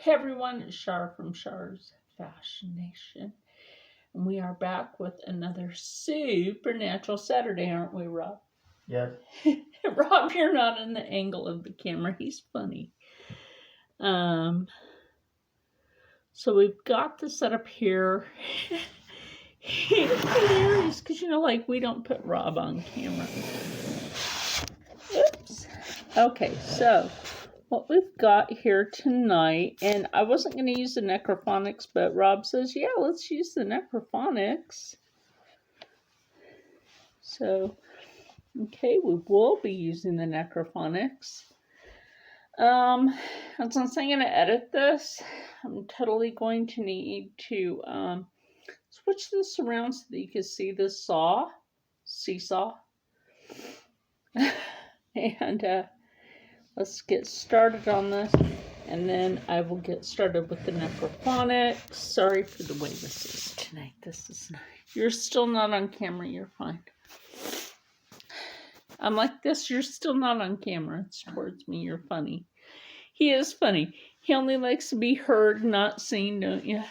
Hey everyone, it's Shar from Shar's Fashion Nation. And we are back with another supernatural Saturday, aren't we, Rob? Yes. Rob, you're not in the angle of the camera. He's funny. So we've got the setup here. It's hilarious because, we don't put Rob on camera. Oops. Okay, so what we've got here tonight, and I wasn't going to use the necrophonics, but Rob says, yeah, let's use the necrophonics. So, okay, we will be using the necrophonics. As I'm going to edit this, I'm totally going to need to switch this around so that you can see this seesaw. And let's get started on this, and then I will get started with the necrophonics. Sorry for the way this is tonight. This is not, you're still not on camera. You're fine. I'm like this. You're still not on camera. It's towards me. You're funny. He is funny. He only likes to be heard, not seen, don't you?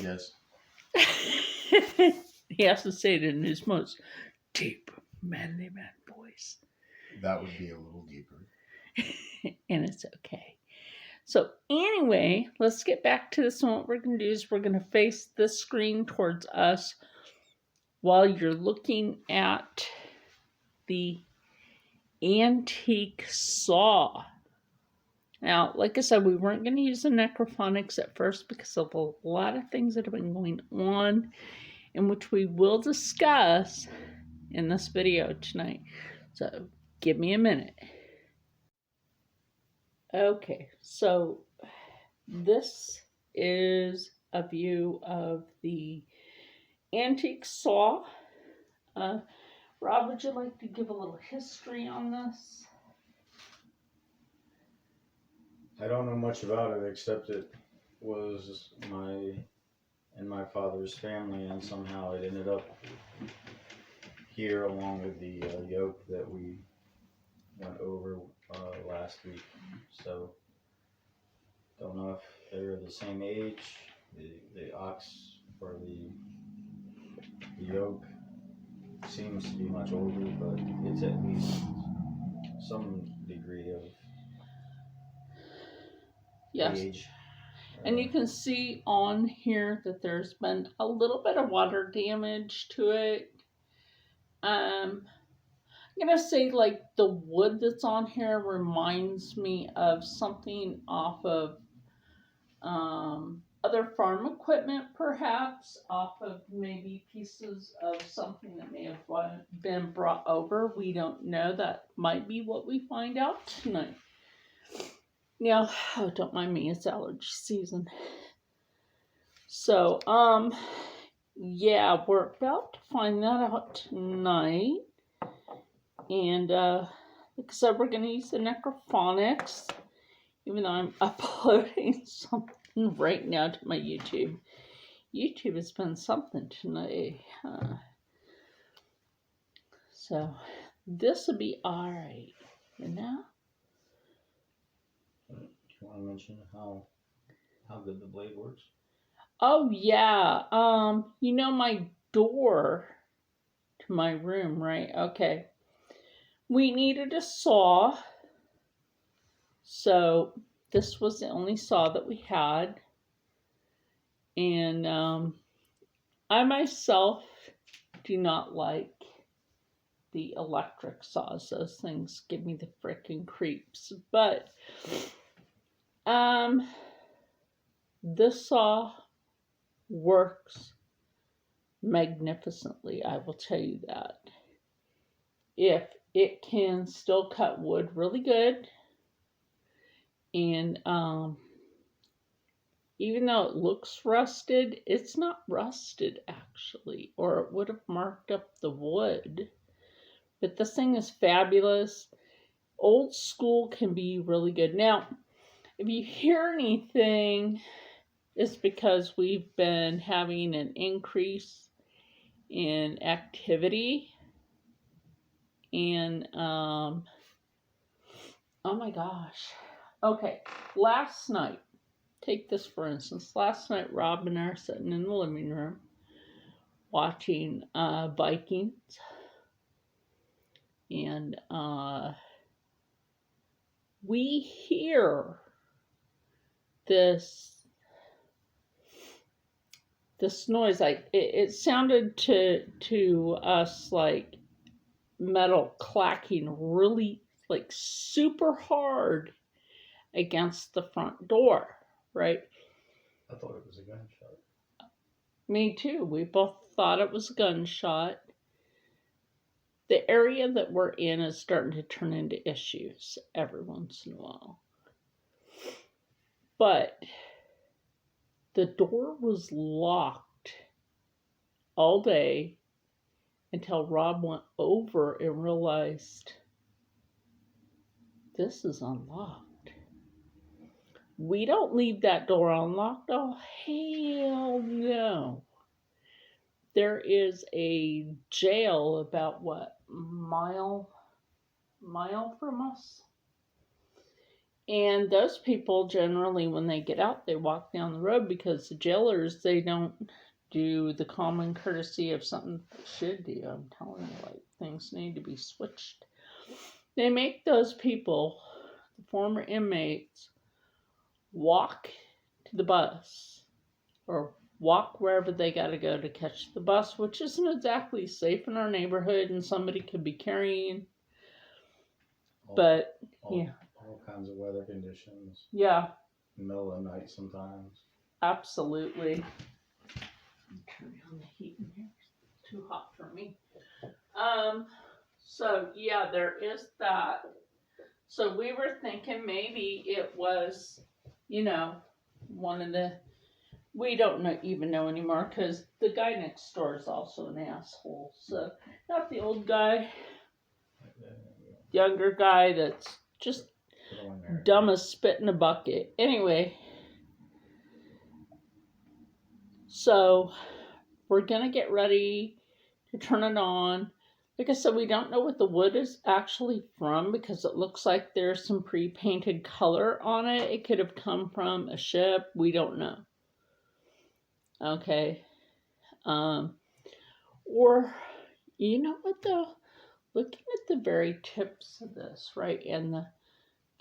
Yes. He has to say it in his most deep, manly man voice. That would be a little deeper. And it's okay. So anyway, let's get back to this one. What we're going to do is we're going to face this screen towards us while you're looking at the antique saw. Now, like I said, we weren't going to use the necrophonics at first because of a lot of things that have been going on, in which we will discuss in this video tonight. So give me a minute. Okay, so this is a view of the antique saw. Rob, would you like to give a little history on this? I don't know much about it except it was in my father's family, and somehow it ended up here along with the yoke that we went over last week. So don't know if they're the same age. The ox or the yoke seems to be much older, but it's at least some degree of age. And you can see on here that there's been a little bit of water damage to it. I'm going to say like the wood that's on here reminds me of something off of other farm equipment, perhaps, off of maybe pieces of something that may have been brought over. We don't know. That might be what we find out tonight. Now, oh, don't mind me, it's allergy season. So, yeah, we're about to find that out tonight. And, like I said, we're going to use the necrophonics, even though I'm uploading something right now to my YouTube. YouTube has been something tonight. So, this will be alright, you know? Do you want to mention how good the blade works? Oh, yeah. You know my door to my room, right? Okay. We needed a saw. So this was the only saw that we had. And I myself do not like the electric saws. Those things give me the frickin' creeps. But this saw works magnificently, I will tell you that. If it can still cut wood really good, and even though it looks rusted, it's not rusted actually, or it would have marked up the wood. But this thing is fabulous. Old school can be really good. Now, if you hear anything, it's because we've been having an increase in activity. And, oh my gosh. Okay, last night, take this for instance. Last night, Rob and I are sitting in the living room watching Vikings, and we hear this noise. Like it sounded to us like metal clacking really like super hard against the front door, right? I thought it was a gunshot. Me too. We both thought it was a gunshot. The area that we're in is starting to turn into issues every once in a while. But the door was locked all day until Rob went over and realized this is unlocked. We don't leave that door unlocked. Oh, hell no. There is a jail about what, mile from us? And those people generally, when they get out, they walk down the road because the jailers, they don't do the common courtesy of something they should do. I'm telling you, like, things need to be switched. They make those people, the former inmates, walk to the bus or walk wherever they got to go to catch the bus, which isn't exactly safe in our neighborhood, and somebody could be carrying. But yeah, all kinds of weather conditions. Yeah, Middle of the night sometimes. absolutely. Turn down the heat in here. It's too hot for me. So yeah, there is that. So we were thinking maybe it was, one of the, we don't even know anymore because the guy next door is also an asshole. So not the old guy, younger guy that's just dumb as spit in a bucket. Anyway, so we're going to get ready to turn it on. Like I said, we don't know what the wood is actually from because it looks like there's some pre-painted color on it. It could have come from a ship. We don't know. Okay. Or, you know what though? Looking at the very tips of this, right, and the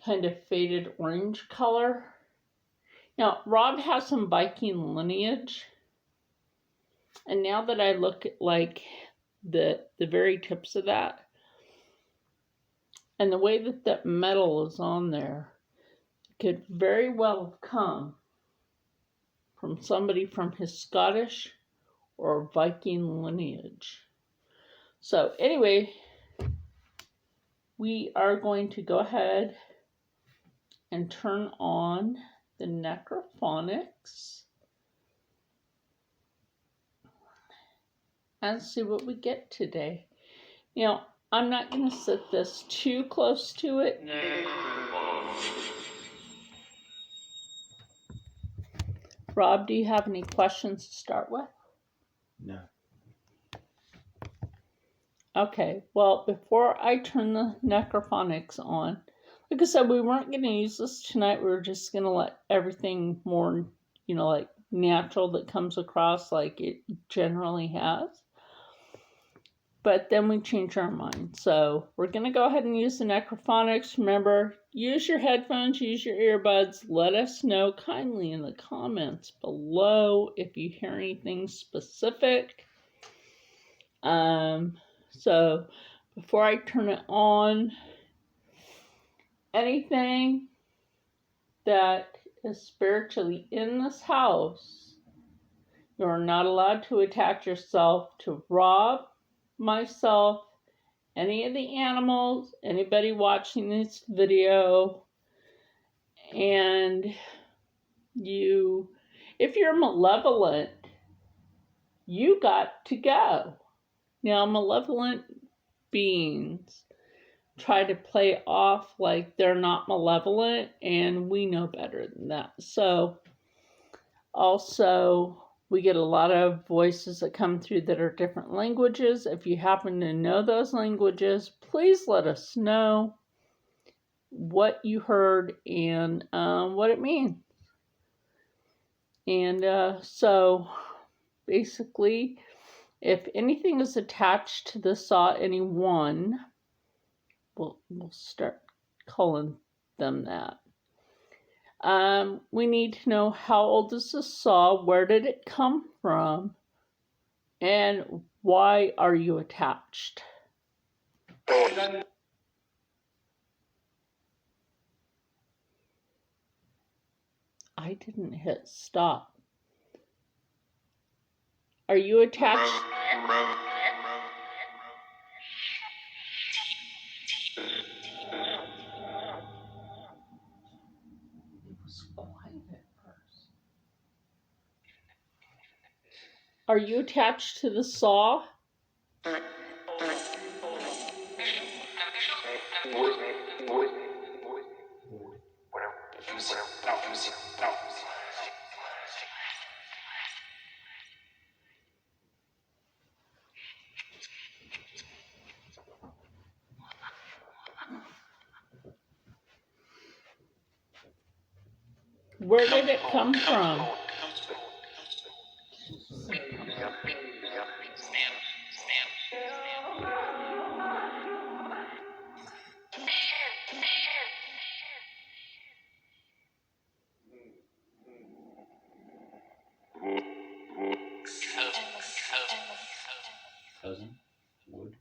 kind of faded orange color. Now, Rob has some Viking lineage. And now that I look at like the very tips of that, and the way that that metal is on there, could very well have come from somebody from his Scottish or Viking lineage. So anyway, we are going to go ahead and turn on the necrophonics and see what we get today. I'm not going to sit this too close to it. Rob, do you have any questions to start with? No. Okay, well, before I turn the necrophonics on, like I said, we weren't going to use this tonight. We were just going to let everything more, like natural that comes across like it generally has. But then we changed our mind. So we're going to go ahead and use the necrophonics. Remember, use your headphones, use your earbuds. Let us know kindly in the comments below if you hear anything specific. So before I turn it on, anything that is spiritually in this house, you're not allowed to attach yourself to Rob, myself, any of the animals, anybody watching this video, and if you're malevolent, you got to go. Now, malevolent beings try to play off like they're not malevolent, and we know better than that. So, also, we get a lot of voices that come through that are different languages. If you happen to know those languages, please let us know what you heard and what it means. And so basically, if anything is attached to the saw, any one, we'll start calling them that. We need to know how old is the saw, where did it come from, and why are you attached? I didn't hit stop. Are you attached? It was quiet at first. Are you attached to the saw? Where did it come from? Cousin? Wood?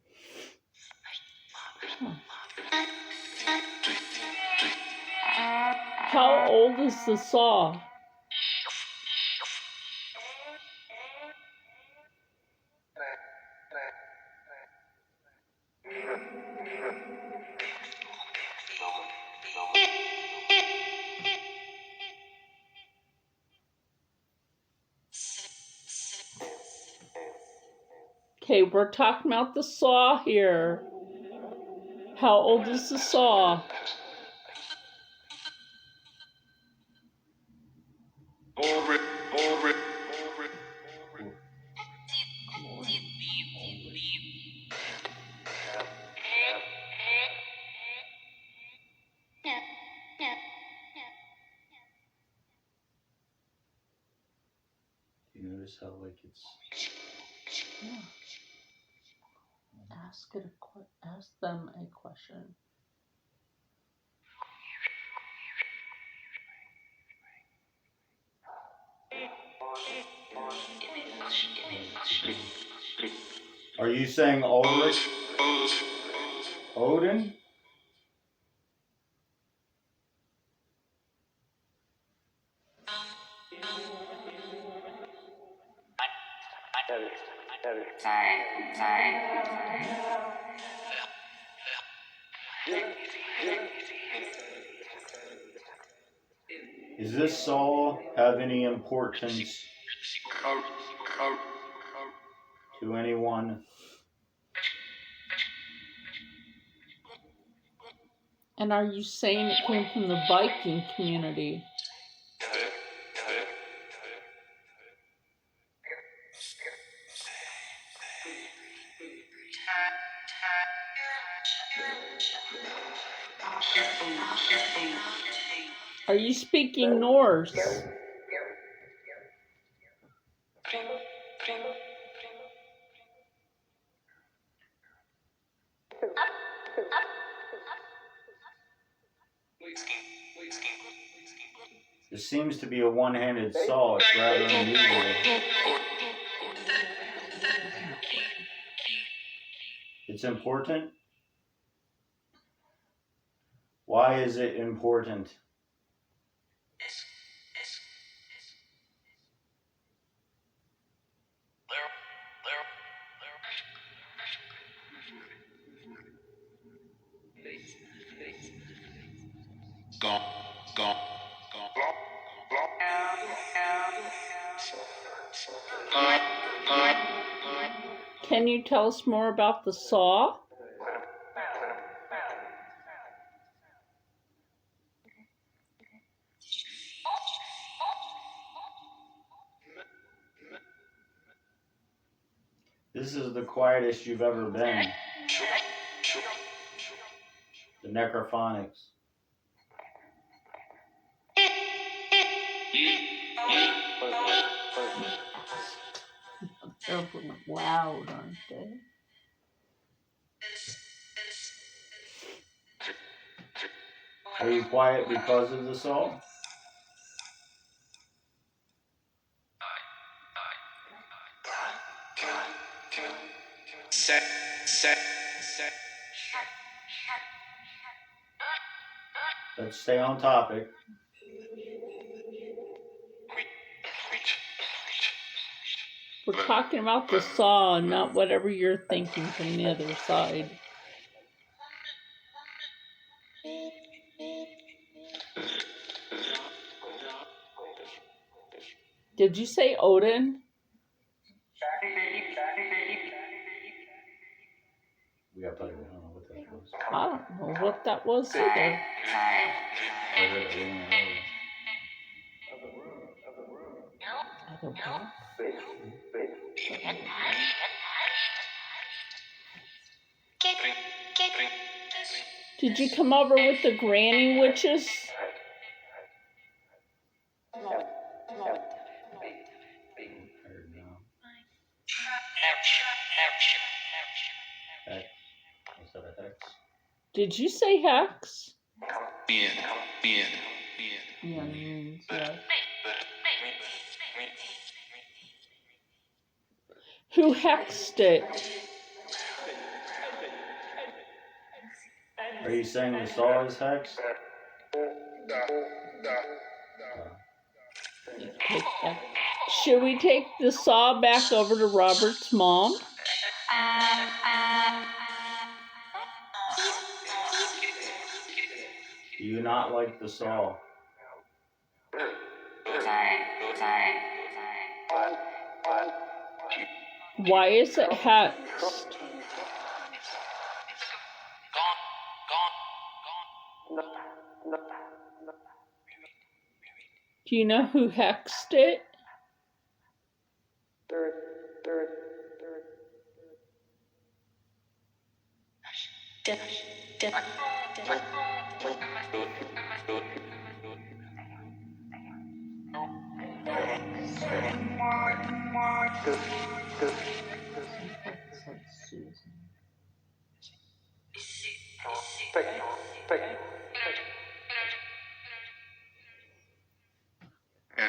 How old is the saw? Okay, we're talking about the saw here. How old is the saw? You notice how like it's Yeah. Ask them a question. Are you saying Ulrich? Odin? Does this saw have any importance to anyone? And are you saying it came from the Viking community? Are you speaking Norse? This seems to be a one-handed saw. It's rather unusual. It's important? Why is it important? Can you tell us more about the saw? This is the quietest you've ever been. The necrophonics. They're loud, aren't they? Are you quiet because of the saw? Let's stay on topic. We're talking about the saw, not whatever you're thinking from the other side. Did you say Odin? We got played. I don't know what that was. I don't know what that was either. Other world? Did you come over with the granny witches? Was that a hex? Did you say hex? Bien. Yeah, means yes. Who hexed it? Are you saying the saw is hexed? Should we take the saw back over to Robert's mom? Do you not like the saw? Why is it hexed? Do you know who hexed it?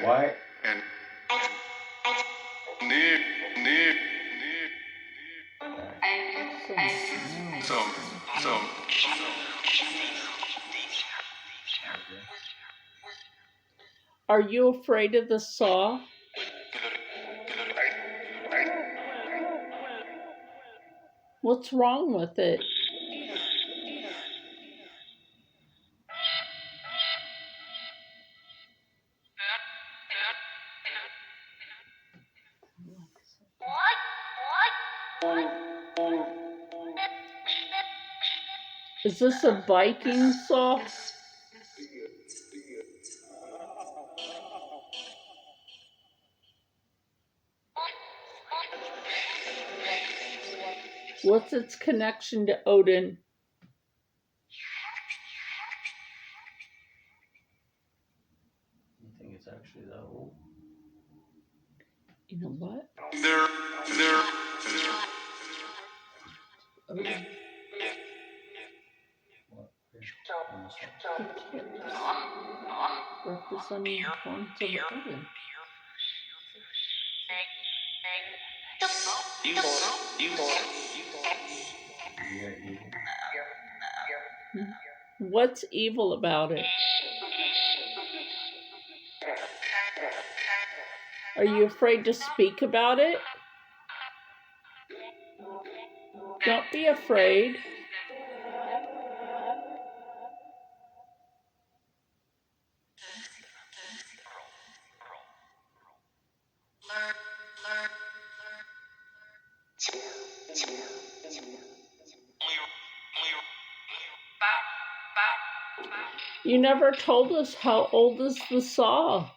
Why? And some. Are you afraid of the saw? What's wrong with it? Is this a Viking saw? What's its connection to Odin? I think it's actually that old. You know what? Odin. Representing horns of Odin. What's evil about it? Are you afraid to speak about it? Don't be afraid. You never told us how old is the saw.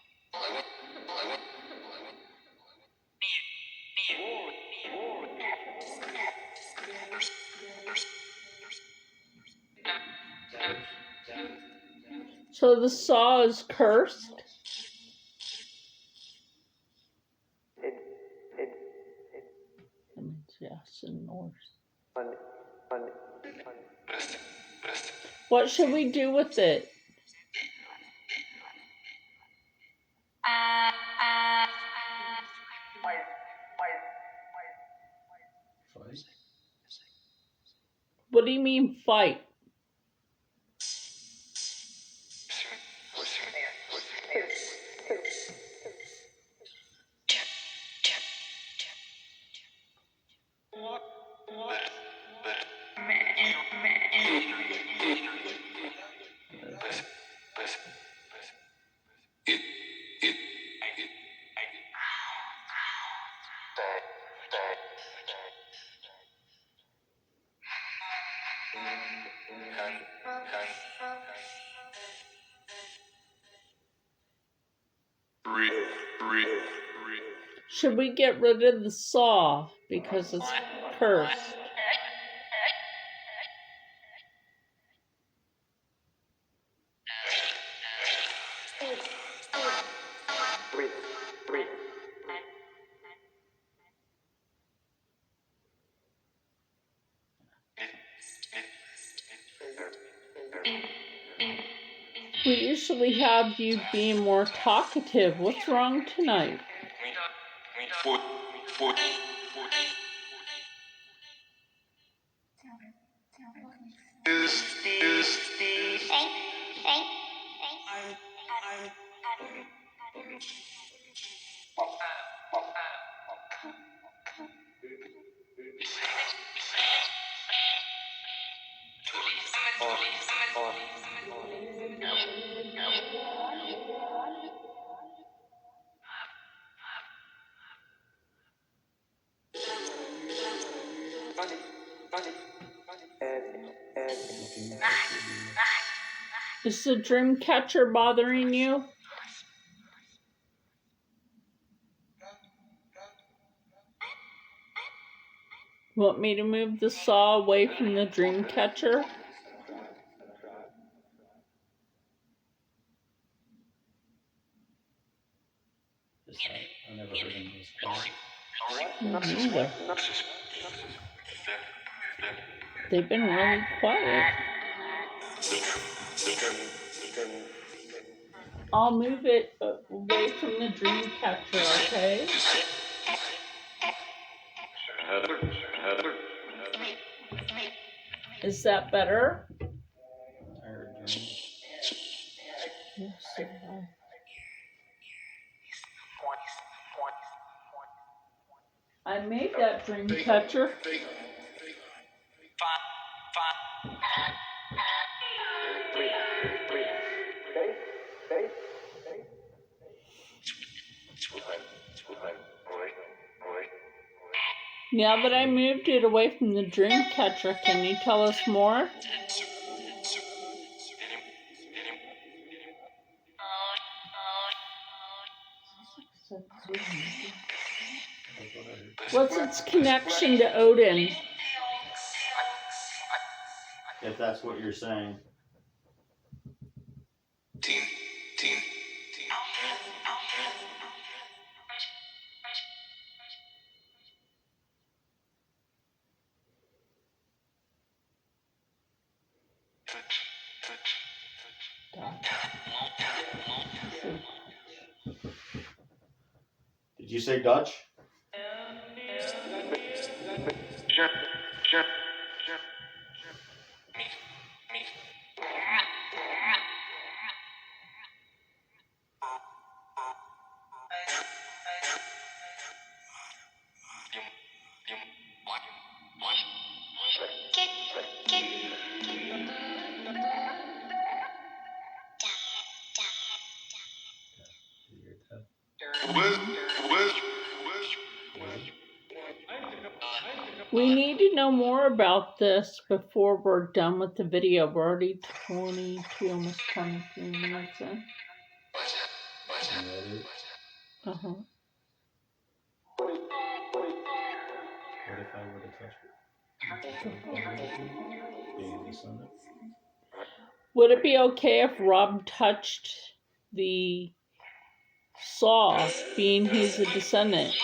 So the saw is cursed? yes, and Norse. What should we do with it? Fight. What do you mean fight? Should we get rid of the saw because it's cursed? We usually have you being more talkative. What's wrong tonight? Is the dream catcher bothering you? Want me to move the saw away from the dream catcher? I never heard him this quiet. Me neither. They've been really quiet. I'll move it away from the dream catcher, okay? Is that better? I heard dreams. Yes, so did I made that dream catcher. Now that I moved it away from the dream catcher, can you tell us more? What's its connection to Odin? If that's what you're saying. Did you say Dutch? We need to know more about this before we're done with the video. We're already 22, almost 23 minutes in. Uh-huh. What if I were to touch it? Being a descendant? Would it be okay if Rob touched the saw, being he's a descendant?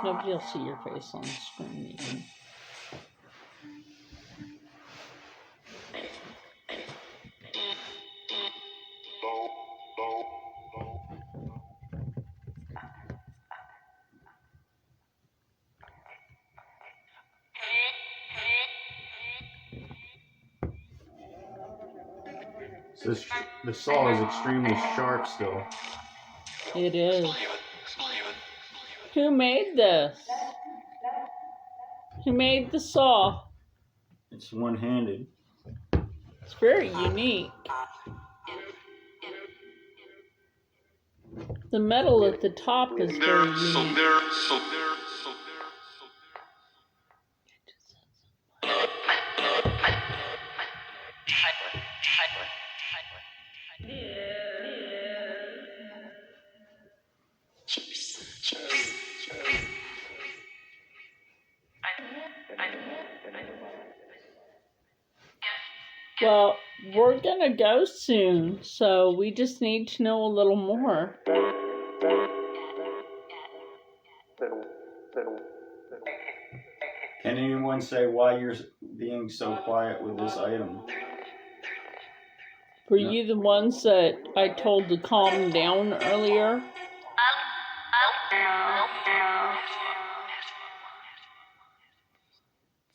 Nobody will see your face on the screen even. The saw is extremely sharp still. It is. Who made this? Who made the saw? It's one-handed. It's very unique. The metal at the top is very unique. Well, we're gonna go soon, so we just need to know a little more. Can anyone say why you're being so quiet with this item? Were you the ones that I told to calm down earlier?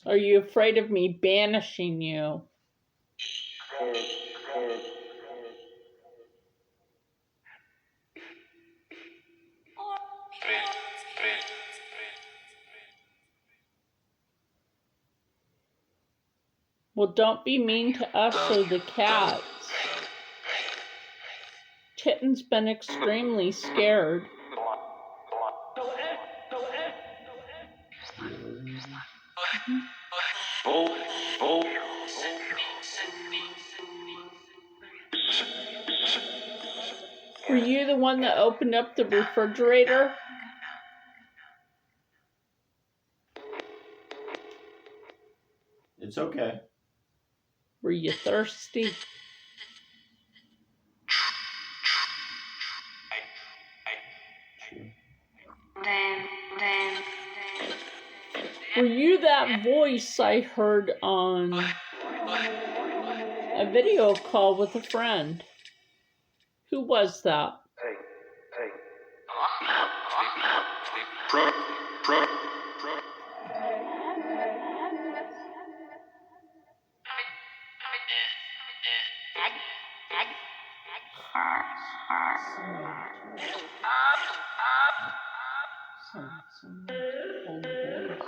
Are you afraid of me banishing you? Well, don't be mean to us or the cats. Kitten's been extremely scared. Were you the one that opened up the refrigerator? It's okay. Were you thirsty? Were you that voice I heard on a video call with a friend? Who was that? Some old voice.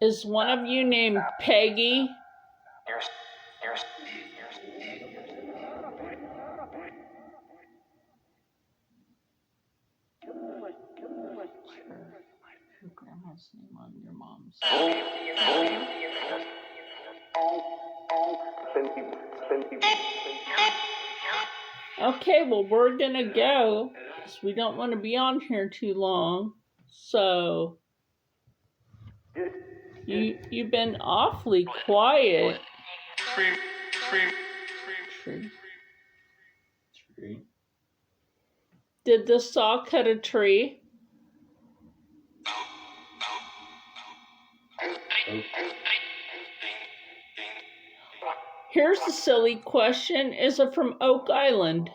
Is one of you named Peggy? Your grandma's name on your mom's. Okay, well, we're gonna go because we don't want to be on here too long. So you've been awfully quiet. Tree. Did the saw cut a tree? Here's a silly question. Is it from Oak Island?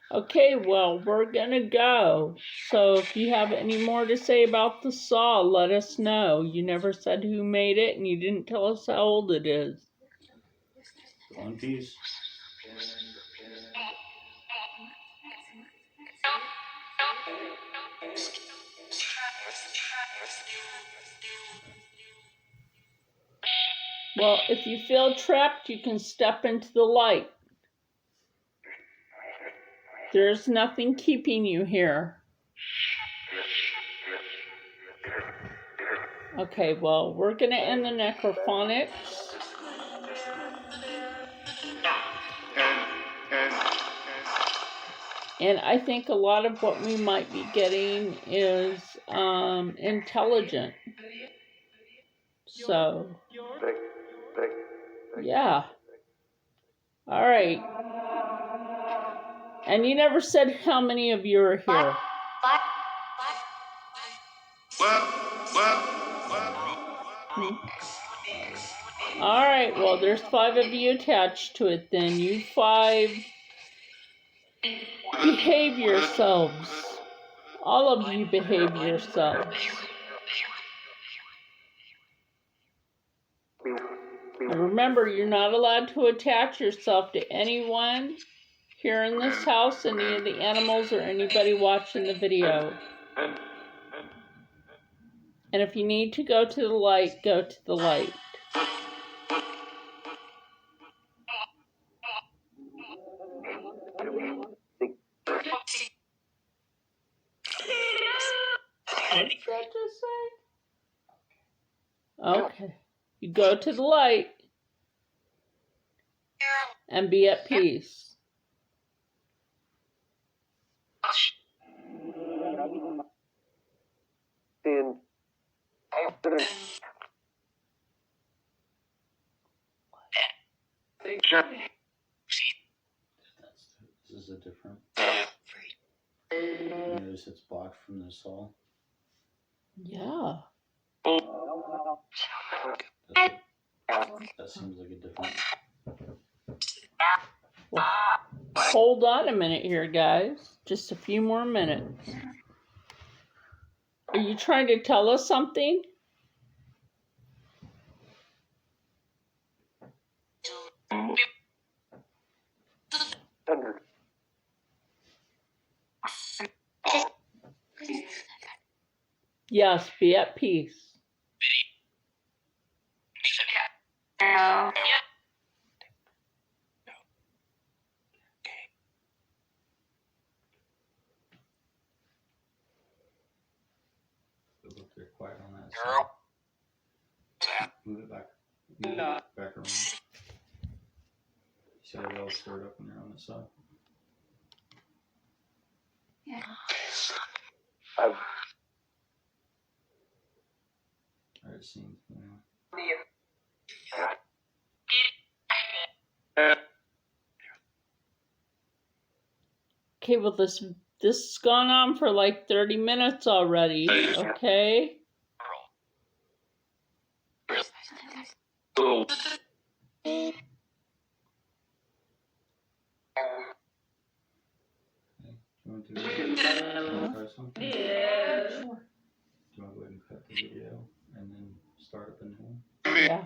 Okay, well, we're gonna go. So if you have any more to say about the saw, let us know. You never said who made it, and you didn't tell us how old it is. One piece. Well, if you feel trapped, you can step into the light. There's nothing keeping you here. Okay, well, we're going to end the necrophonics. And I think a lot of what we might be getting is intelligent. So, yeah. All right. And you never said how many of you are here. All right, well, there's 5 of you attached to it then. You 5 behave yourselves. All of you behave yourselves. And remember, you're not allowed to attach yourself to anyone here in this house, any of the animals, or anybody watching the video. And if you need to go to the light, go to the light. What did that just say? Okay. You go to the light and be at peace. This is a different. Notice it's blocked from this all. Yeah. That seems like a different. Well, hold on a minute here, guys. Just a few more minutes. Are you trying to tell us something? Yes, be at peace. Look, they're quiet on that side. Move it back. Move it back around. See how they all stirred up when they're on the side? Yeah. Alright, seems now. Okay, well, this has gone on for like 30 minutes already, okay? Do you want to try something? Yeah. Sure. Do you want to go ahead and cut the video and then start up a new one? Yeah.